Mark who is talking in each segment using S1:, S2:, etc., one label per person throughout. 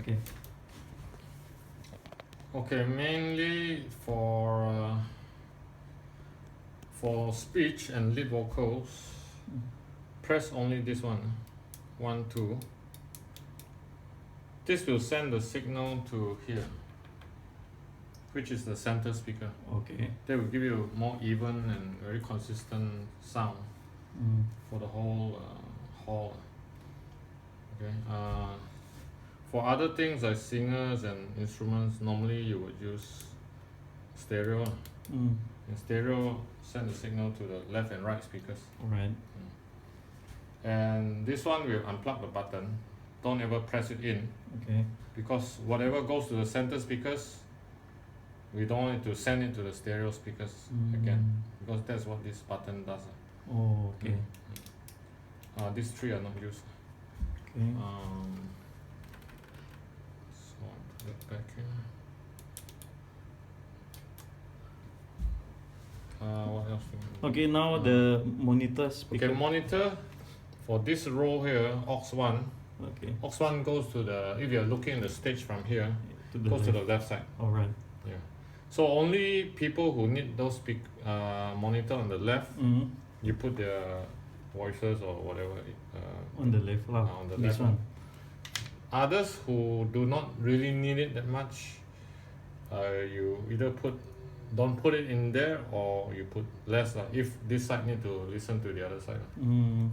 S1: Okay.
S2: Okay, mainly for speech and lead vocals, press only this one, 1, 2. This will send the signal to here, which is the center speaker.
S1: Okay.
S2: That will give you more even and very consistent sound for the whole hall. Okay. For other things like singers and instruments, normally you would use stereo. In stereo, send the signal to the left and right speakers.
S1: Alright.
S2: And this one will unplug the button. Don't ever press it in.
S1: Okay.
S2: Because whatever goes to the center speakers, we don't want it to send it to the stereo speakers again. Because that's what this button does.
S1: Oh, okay.
S2: These three are not used.
S1: Okay.
S2: So get back here. What else?
S1: Okay, now the monitor speaker.
S2: Okay, monitor for this row here, aux 1.
S1: Okay.
S2: Aux 1 goes to the, if you're looking at the stage from here,
S1: To the
S2: goes
S1: left.
S2: to the left side.
S1: Alright.
S2: Yeah. So only people who need those monitor on the left, you put their voices or whatever
S1: On the left,
S2: on the
S1: this
S2: left
S1: one.
S2: Others who do not really need it that much, you either don't put it in there or you put less. If this side need to listen to the other side.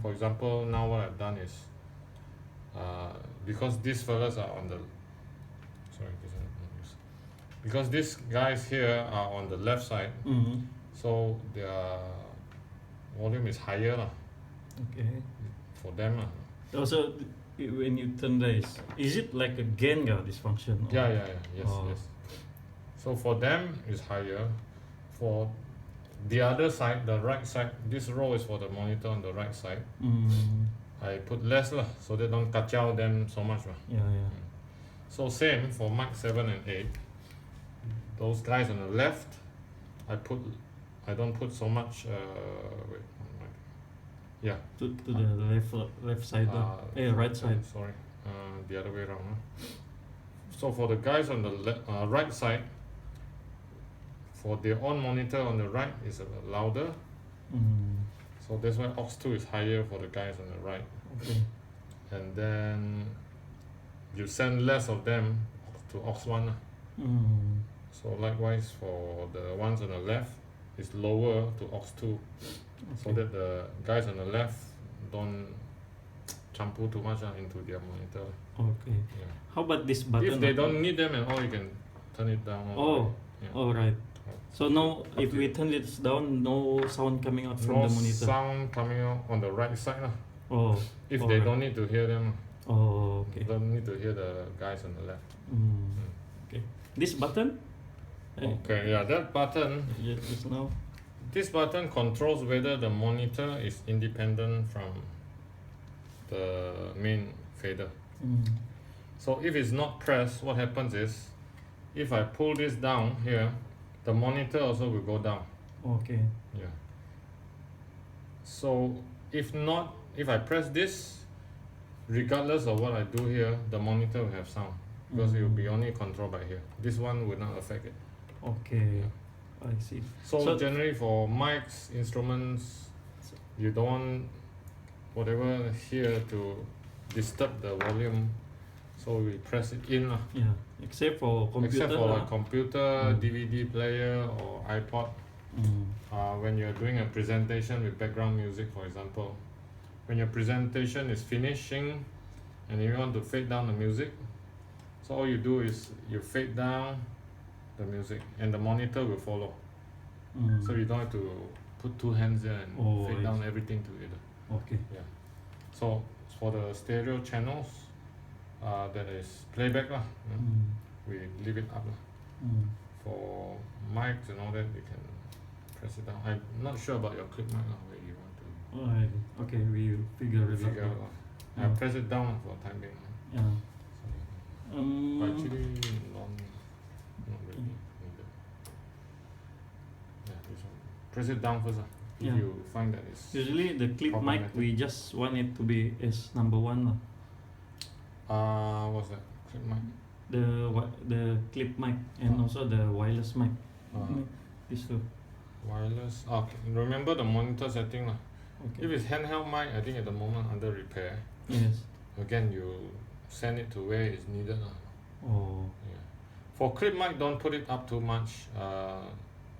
S2: For example, now what I've done is, because these fellas are on the, sorry, this one not used. Because these guys here are on the left side, so their volume is higher
S1: Okay.
S2: for them.
S1: Also, when you turn this, is it like a gain this function? Or?
S2: Yeah, yes. So for them it's higher. For the other side, the right side, this row is for the monitor on the right side. I put less so they don't kacau them so much.
S1: Yeah.
S2: So same for mic 7 and 8. Those guys on the left, I don't put so much. Yeah.
S1: To the left side, right side.
S2: Sorry, the other way around. So for the guys on the right side, for their own monitor on the right is louder. So that's why aux 2 is higher for the guys on the right.
S1: Okay.
S2: And then you send less of them to aux 1. So likewise for the ones on the left, it's lower to aux 2. So that the guys on the left don't campur too much into their monitor.
S1: Okay.
S2: Yeah.
S1: How about this button?
S2: If they don't need them at all, you can turn it down.
S1: Alright. So now, if we turn it down, no sound coming out from the monitor?
S2: No sound coming out on the right side. If they
S1: alright.
S2: don't need to hear them.
S1: Okay.
S2: Don't need to hear the guys on the left.
S1: Okay. This button?
S2: Okay, yeah, that button.
S1: Just now.
S2: This button controls whether the monitor is independent from the main fader. So if it's not pressed, what happens is, if I pull this down here, the monitor also will go down.
S1: Okay.
S2: Yeah. So if I press this, regardless of what I do here, the monitor will have sound, because it will be only controlled by here. This one will not affect it.
S1: Okay. I see.
S2: So generally for mics, instruments, you don't want whatever here to disturb the volume, so we press it in.
S1: Yeah, except for computer.
S2: Except for like computer, DVD player or iPod. When you're doing a presentation with background music, for example, when your presentation is finishing and you want to fade down the music, so all you do is you fade down the music and the monitor will follow. So you don't have to put two hands there and fade down everything together.
S1: Okay.
S2: Yeah. So for the stereo channels, that is playback we leave it up. For mics and all that, you can press it down. I'm not sure about your clip mic where you want to.
S1: Okay, we figure it out.
S2: I press it down for the time being.
S1: Yeah.
S2: But actually, not really needed. Yeah, this one. Press it down first. If you find that it's
S1: usually the clip mic, we just want it to be as number 1.
S2: What's that? Clip mic.
S1: The clip mic and also the wireless mic.
S2: Uh,
S1: These two.
S2: wireless. Okay. Remember the monitor setting lah.
S1: Okay.
S2: If it's handheld mic, I think at the moment under repair.
S1: Yes.
S2: Again, you send it to where it's needed lah.
S1: Oh.
S2: Yeah. For clip mic, don't put it up too much.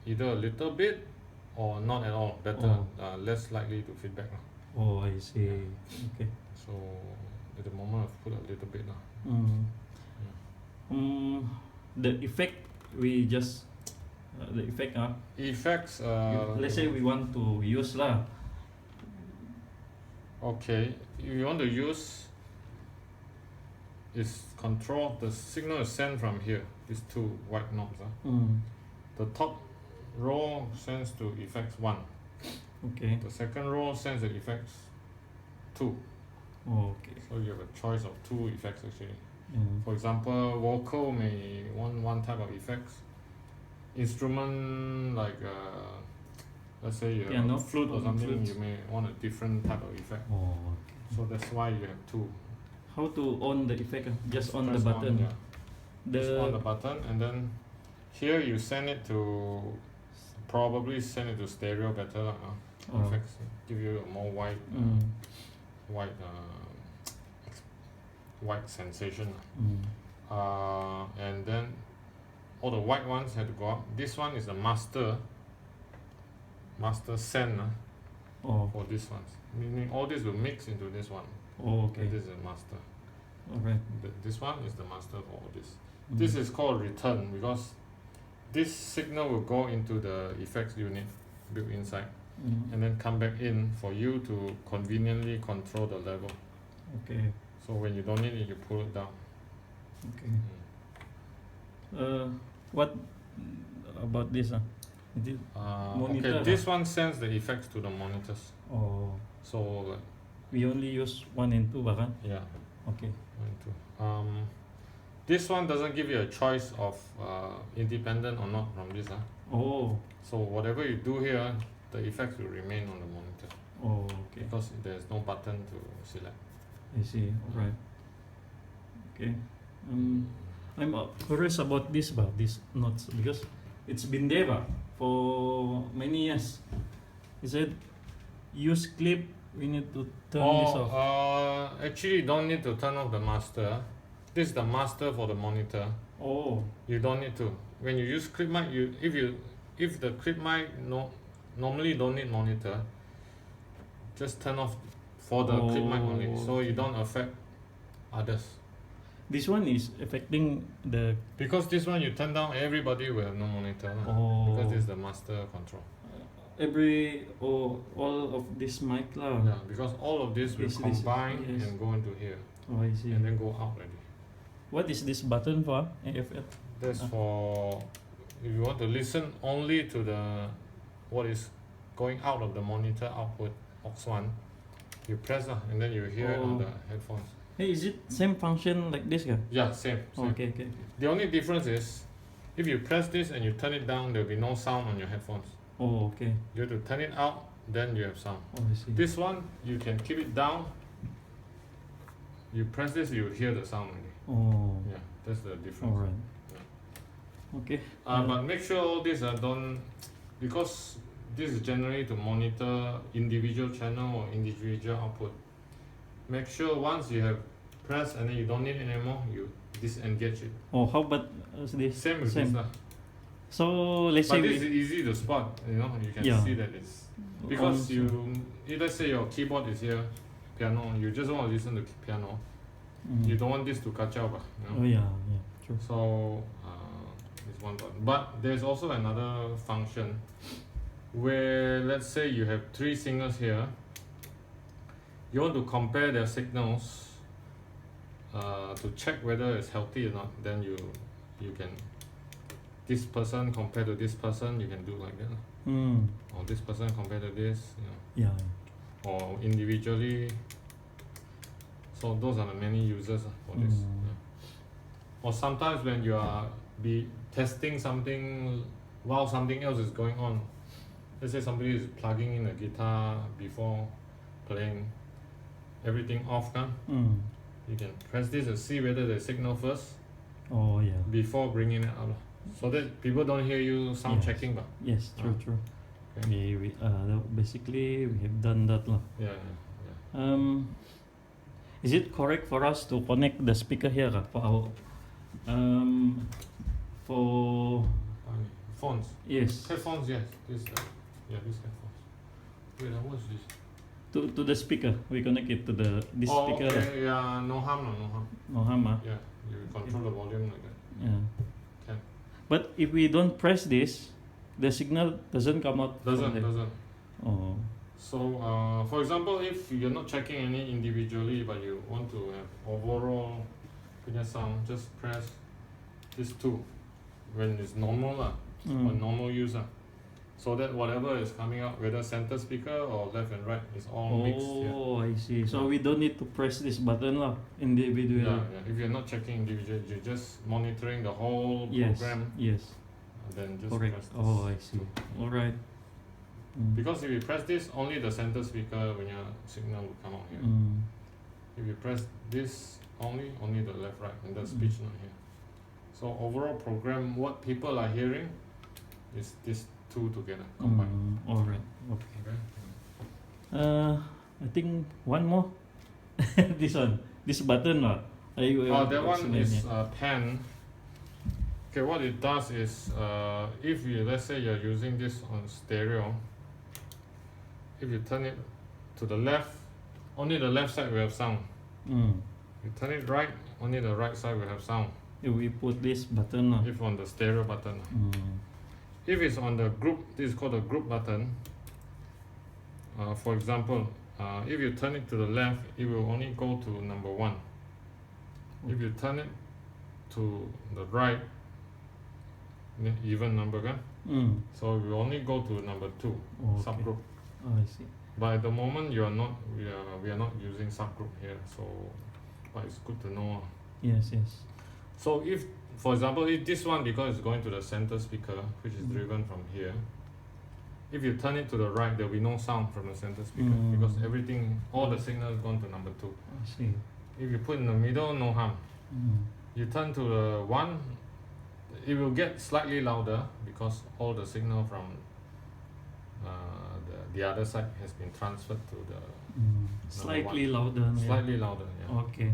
S2: Either a little bit or not at all. Better, less likely to feedback lah.
S1: Oh, I see. Okay.
S2: So at the moment, I've put a little bit lah.
S1: The effect we just the effect
S2: Effects.
S1: let's say we want to use lah.
S2: Okay, if you want to use, is control, the signal is sent from here, these two white knobs. The top row sends to effects 1.
S1: Okay.
S2: The second row sends the effects 2.
S1: Okay.
S2: So you have a choice of 2 effects actually.
S1: Mm.
S2: For example, vocal may want one type of effects. Instrument like let's say you have
S1: Piano,
S2: a flute or something,
S1: flutes.
S2: you may want a different type of effect.
S1: Oh, okay.
S2: So that's why you have 2.
S1: How to on the effect? Just on the
S2: Press
S1: button.
S2: yeah. Just on the button, and then here you send it to, probably send it to stereo better lah. Effects give you a more wide white sensation. And then all the white ones have to go up. This one is the master send for this ones. Meaning all this will mix into this one.
S1: Oh, okay.
S2: And this is the master.
S1: Okay.
S2: This one is the master for all this. This is called return because this signal will go into the effects unit built inside and then come back in for you to conveniently control the level.
S1: Okay.
S2: So when you don't need it, you pull it down.
S1: Okay. What about this? Monitor,
S2: okay, this one sends the effects to the monitors.
S1: Oh.
S2: So like,
S1: We only use 1 and 2, bahkan?
S2: yeah.
S1: Okay.
S2: 1, 2. This one doesn't give you a choice of independent or not from this.
S1: Oh.
S2: So whatever you do here, the effects will remain on the monitor.
S1: Oh, okay.
S2: Because there's no button to select.
S1: I see. Alright. Okay. I'm curious about these notes because it's been there for many years. He said, use clip. We need to turn this off.
S2: Actually, you don't need to turn off the master. This is the master for the monitor.
S1: Oh.
S2: You don't need to. When you use clip mic, if the clip mic normally don't need monitor, just turn off for the clip mic only, so you don't affect others.
S1: This one is affecting the.
S2: Because this one you turn down, everybody will have no monitor. Because this is the master control.
S1: All of this mic lah.
S2: Yeah, because all of this will combine and go into here.
S1: Oh, I see.
S2: And then go out already.
S1: What is this button for? AFF?
S2: That's for if you want to listen only to what is going out of the monitor output aux1. You press and then you hear it on the headphones.
S1: Hey, is it same function like this?
S2: Yeah, same.
S1: Okay.
S2: The only difference is if you press this and you turn it down, there will be no sound on your headphones.
S1: Oh, okay.
S2: You have to turn it out, then you have sound.
S1: Oh, I see.
S2: This one, you can keep it down. You press this, you will hear the sound already.
S1: Oh.
S2: Yeah, that's the difference.
S1: Alright.
S2: Yeah.
S1: Okay.
S2: But make sure all these don't, because this is generally to monitor individual channel or individual output. Make sure once you have pressed and then you don't need it anymore, you disengage it.
S1: Oh, how about this?
S2: Same with this.
S1: So let's say
S2: this is easy to spot. You can see that it's because let's say your keyboard is here, piano. You just want to listen to piano. You don't want this to catch up.
S1: Oh yeah, true.
S2: So it's one button. But there's also another function where let's say you have 3 singers here. You want to compare their signals to check whether it's healthy or not. Then you can, this person compared to this person, you can do like that. Or this person compared to this.
S1: Yeah.
S2: Or individually. So those are the many users for this. Or sometimes when you are testing something while something else is going on. Let's say somebody is plugging in a guitar before playing, everything off. You can press this to see whether the signal first
S1: Oh yeah.
S2: before bringing it out, so that people don't hear you sound
S1: Yes.
S2: checking. But
S1: Yes, true,
S2: Ah,
S1: true.
S2: okay.
S1: Basically we have done that lah.
S2: Yeah,
S1: Is it correct for us to connect the speaker here for our for
S2: Phones.
S1: yes
S2: Headphones, yes. This, these headphones. Wait, what's this?
S1: to the speaker? We connect it to this
S2: Oh,
S1: speaker.
S2: okay. Yeah, no harm, no harm.
S1: No harm, ah.
S2: Yeah, you control the volume like that.
S1: Yeah.
S2: Can.
S1: But if we don't press this, the signal doesn't come out. from
S2: Doesn't,
S1: there.
S2: doesn't.
S1: Oh.
S2: So, for example, if you're not checking any individually, but you want to have overall punya sound, just press this two when it's normal lah, or normal use lah. So that whatever is coming out, whether center speaker or left and right, is all mixed. Yeah.
S1: Oh, I see. So we don't need to press this button lah individually.
S2: Yeah. If you're not checking individually, you're just monitoring the whole
S1: Yes.
S2: program,
S1: Yes.
S2: then just
S1: Correct.
S2: press this.
S1: Oh, I see. All right.
S2: Because if you press this, only the center speaker when your signal will come out here. If you press this, only the left, right, and the speech not here. So overall program, what people are hearing is these two together combined.
S1: All right. Okay.
S2: Okay.
S1: I think one more. This one. This button lah.
S2: That one is pen. Okay, what it does is, if you, let's say you're using this on stereo, if you turn it to the left, only the left side will have sound. You turn it right, only the right side will have sound.
S1: If we put this button lah.
S2: If on the stereo button. If it's on the group, this is called the group button. For example, if you turn it to the left, it will only go to number 1. If you turn it to the right, even number kan? So it will only go to number 2,
S1: Okay.
S2: subgroup.
S1: Oh, I see.
S2: But at the moment we are not using subgroup here, so but it's good to know.
S1: Yes.
S2: So if, for example, if this one, because it's going to the center speaker, which is driven from here, if you turn it to the right, there will be no sound from the center speaker because all the signal is gone to number 2.
S1: I see.
S2: If you put in the middle, no harm. You turn to the 1, it will get slightly louder because all the signal from the other side has been transferred to the
S1: Slightly louder.
S2: slightly louder. Yeah.
S1: Okay.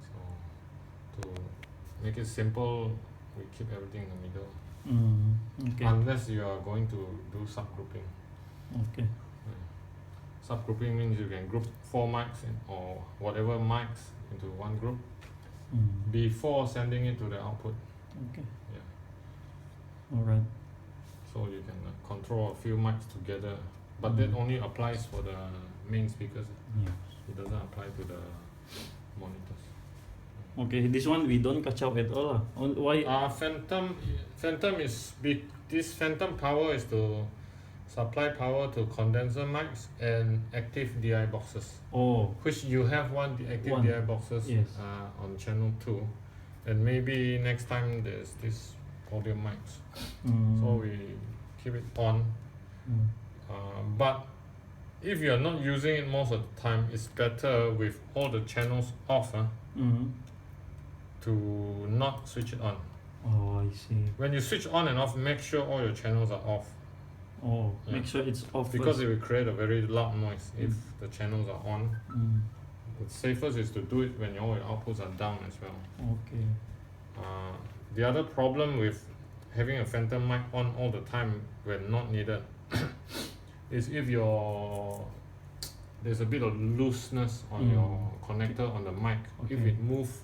S2: So to make it simple, we keep everything in the middle.
S1: Okay.
S2: Unless you are going to do subgrouping.
S1: Okay.
S2: Subgrouping means you can group 4 mics or whatever mics into one group before sending it to the output.
S1: Okay.
S2: Yeah.
S1: All right.
S2: So you can control a few mics together, but that only applies for the main speakers.
S1: Yeah.
S2: It doesn't apply to the monitors.
S1: Okay. This one we don't catch up at all lah. Why?
S2: Phantom is big. This phantom power is to supply power to condenser mics and active DI boxes.
S1: Oh.
S2: Which you have one active
S1: One.
S2: DI boxes
S1: Yes.
S2: on channel 2, and maybe next time there's this podium mics. So we keep it on. But if you're not using it most of the time, it's better with all the channels off to not switch it on.
S1: Oh, I see.
S2: When you switch on and off, make sure all your channels are off.
S1: Oh,
S2: Yeah.
S1: make sure it's off
S2: Because
S1: first.
S2: it will create a very loud noise if the channels are on. The safest is to do it when all your outputs are down as well.
S1: Okay.
S2: The other problem with having a phantom mic on all the time when not needed is if there's a bit of looseness on your connector on the mic. If
S1: Okay.
S2: it moves,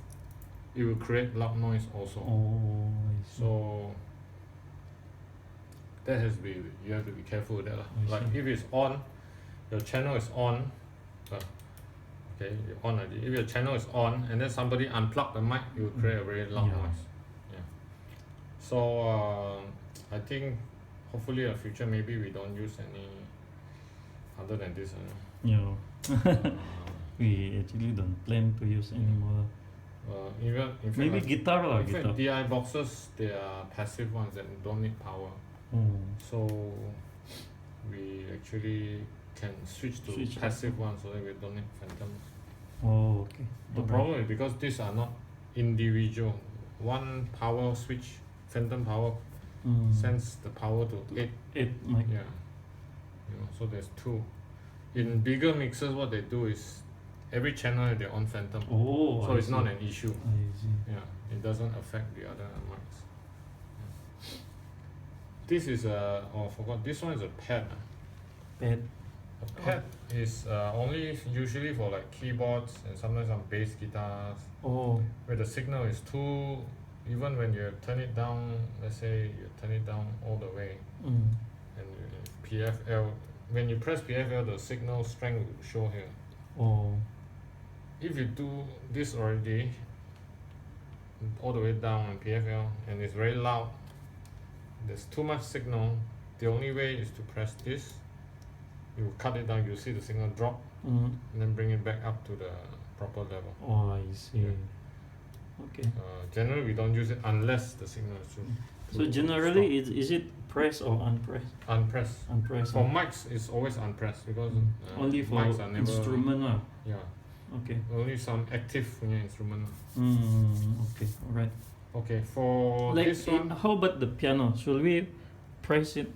S2: it will create loud noise also.
S1: Oh, I see.
S2: So that you have to be careful with that.
S1: I
S2: Like
S1: see.
S2: if it's on, your channel is on. Okay, you're on already. If your channel is on and then somebody unplug the mic, it will create a very loud
S1: Yeah.
S2: noise. Yeah. So I think hopefully in the future maybe we don't use any other than this.
S1: Yeah. We actually don't plan to use anymore.
S2: Even in fact,
S1: Maybe guitar lah.
S2: in fact,
S1: Guitar.
S2: DI boxes, they are passive ones that don't need power.
S1: Oh.
S2: So we actually can switch to
S1: Switch.
S2: passive ones so that we don't need phantoms.
S1: Oh, okay.
S2: The
S1: Alright.
S2: problem is because these are not individual. One power switch, phantom power, sends the power to 8.
S1: 8 mic.
S2: Yeah. So there's 2. In bigger mixers, what they do is every channel has their own phantom.
S1: Oh,
S2: So
S1: I
S2: it's
S1: see.
S2: not an issue.
S1: I see.
S2: Yeah, it doesn't affect the other mics. This is a, I forgot, this one is a pad.
S1: Pad.
S2: A pad is only usually for like keyboards and sometimes some bass guitars,
S1: Oh.
S2: where the signal is too, even when you turn it down, let's say you turn it down all the way, and PFL, when you press PFL, the signal strength will show here.
S1: Oh.
S2: If you do this already, all the way down on PFL, and it's very loud, there's too much signal, the only way is to press this. You cut it down, you see the signal drop, and then bring it back up to the proper level.
S1: Oh, I see.
S2: Yeah.
S1: Okay.
S2: Generally, we don't use it unless the signal is too.
S1: So generally, is it pressed or unpressed?
S2: Unpressed.
S1: Unpressed.
S2: For mics, it's always unpressed because
S1: only for
S2: mics are never,
S1: instrument lah.
S2: Yeah.
S1: Okay.
S2: Only some active instrument.
S1: Okay. Alright.
S2: Okay. For
S1: Like,
S2: this one,
S1: how about the piano? Should we press it?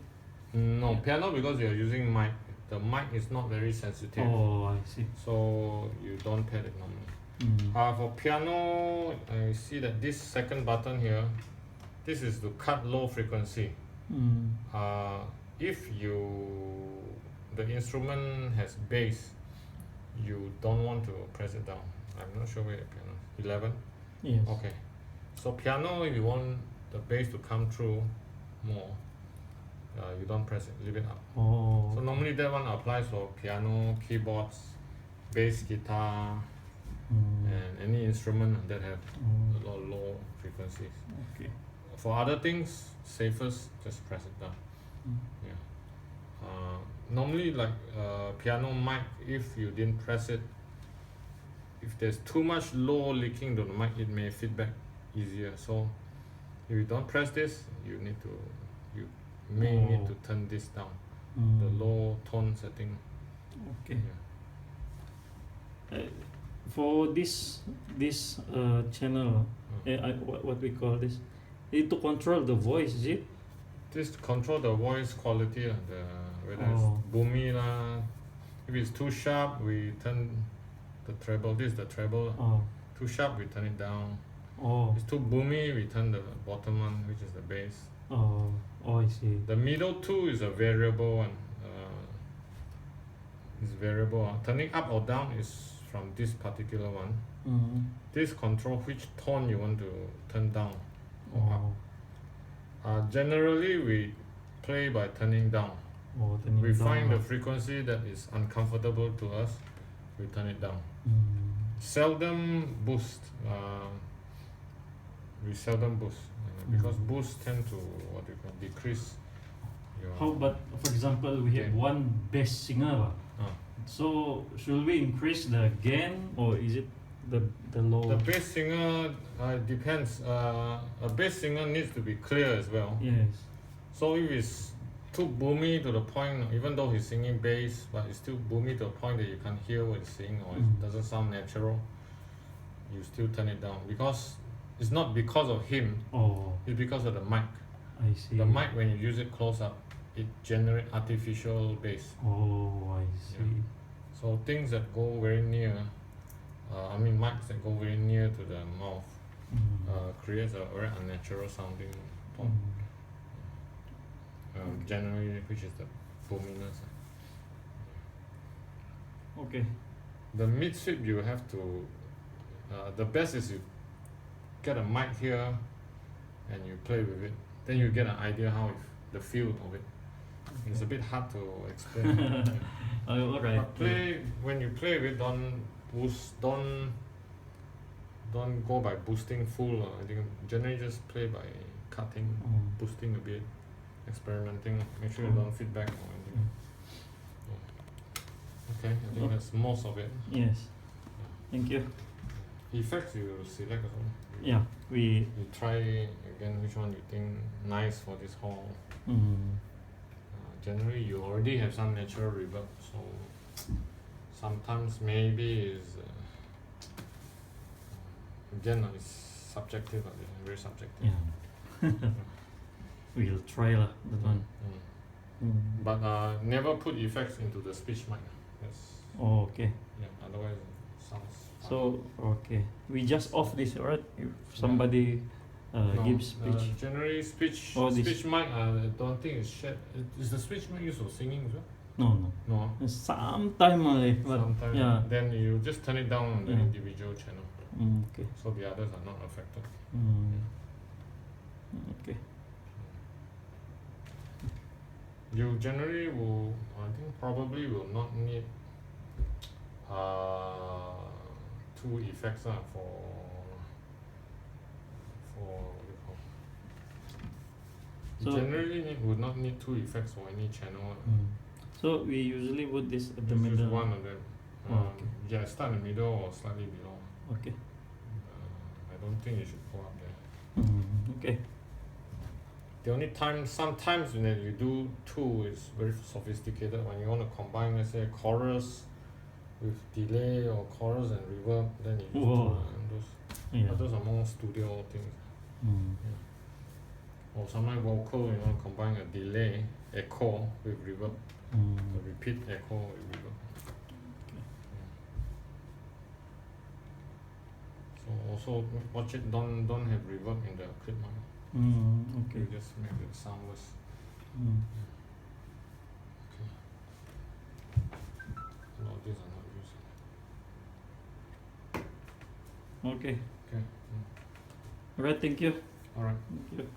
S2: no piano because you're using mic. The mic is not very sensitive,
S1: Oh, I see.
S2: so you don't pad it normally. For piano, I see that this second button here, this is to cut low frequency. If the instrument has bass, you don't want to press it down. I'm not sure where the piano is. 11?
S1: Yes.
S2: Okay. So piano, if you want the bass to come through more, you don't press it, leave it up.
S1: Oh.
S2: So normally that one applies for piano, keyboards, bass guitar, and any instrument that have a lot of low frequencies.
S1: Okay.
S2: For other things, safest, just press it down. Yeah. Normally, like piano mic, if you didn't press it, if there's too much low leaking to the mic, it may feedback easier. So if you don't press this, you need to turn this down, the low tone setting.
S1: Okay. For this channel, what we call this, to control the voice, is it?
S2: This control the voice quality, whether it's boomy lah. If it's too sharp, we turn the treble. This is the treble. Too sharp, we turn it down. It's too boomy, we turn the bottom one, which is the bass.
S1: I see.
S2: The middle two is a variable one. It's variable. Turning up or down is from this particular one. This control which tone you want to turn down or up. Generally, we play by turning down. We find the frequency that is uncomfortable to us, we turn it down. Seldom boost. We seldom boost because boost tend to decrease your.
S1: How about, for example, we have one bass singer, so should we increase the gain or is it the low?
S2: The bass singer depends. A bass singer needs to be clear as well.
S1: Yes.
S2: So if it's too boomy to the point, even though he's singing bass, but it's still boomy to the point that you can't hear what he's saying or it doesn't sound natural, you still turn it down because it's not because of him. It's because of the mic.
S1: I see.
S2: The mic, when you use it close up, it generates artificial bass.
S1: I see.
S2: Yeah. So things that go very near, mics that go very near to the mouth, creates a very unnatural sounding tone. Generally, which is the boominess.
S1: Okay.
S2: The mid sweep you have to. The best is you get a mic here, and you play with it. Then you get an idea how the feel of it. It's a bit hard to explain.
S1: Alright.
S2: But when you play with it, don't boost, don't go by boosting full. I think generally just play by cutting, boosting a bit, experimenting. Make sure you don't feedback or anything. Okay, I think that's most of it.
S1: Yes. Thank you.
S2: Effects you select as well.
S1: Yeah,
S2: You try again which one you think nice for this hall. Generally, you already have some natural reverb, so sometimes maybe is again, it's subjective, very subjective.
S1: Yeah. We'll try lah that one.
S2: But never put effects into the speech mic. Yes.
S1: Oh, okay.
S2: Yeah. Otherwise, it sounds.
S1: So okay, we just off this, right? If somebody
S2: No,
S1: gives speech.
S2: generally, speech
S1: Oh, this-
S2: speech mic. I don't think it's shared. Is the speech mic used for singing as well?
S1: No,
S2: No.
S1: sometime only, but
S2: Sometimes.
S1: yeah.
S2: Then you just turn it down on the
S1: Yeah.
S2: individual channel,
S1: Okay.
S2: so the others are not affected.
S1: Okay.
S2: You generally will, I think, probably will not need two effects for what do you call.
S1: So-
S2: Generally would not need two effects for any channel.
S1: So we usually put this at the
S2: Just
S1: middle.
S2: use one of them.
S1: Okay.
S2: Yeah, start in the middle or slightly below.
S1: Okay.
S2: I don't think you should go up there.
S1: Okay.
S2: The only time, sometimes when you do two, it's very sophisticated. When you want to combine, let's say, chorus with delay or chorus and reverb, then you use
S1: Whoa.
S2: two. And
S1: Yeah.
S2: but those are more studio things. Or sometimes vocal, you want to combine a delay, echo with reverb, a repeat echo with reverb. So also watch it. Don't have reverb in the clip.
S1: Okay.
S2: You just make it soundless. No, these are not used.
S1: Okay.
S2: Okay.
S1: Alright, thank you.
S2: All right.
S1: Thank you.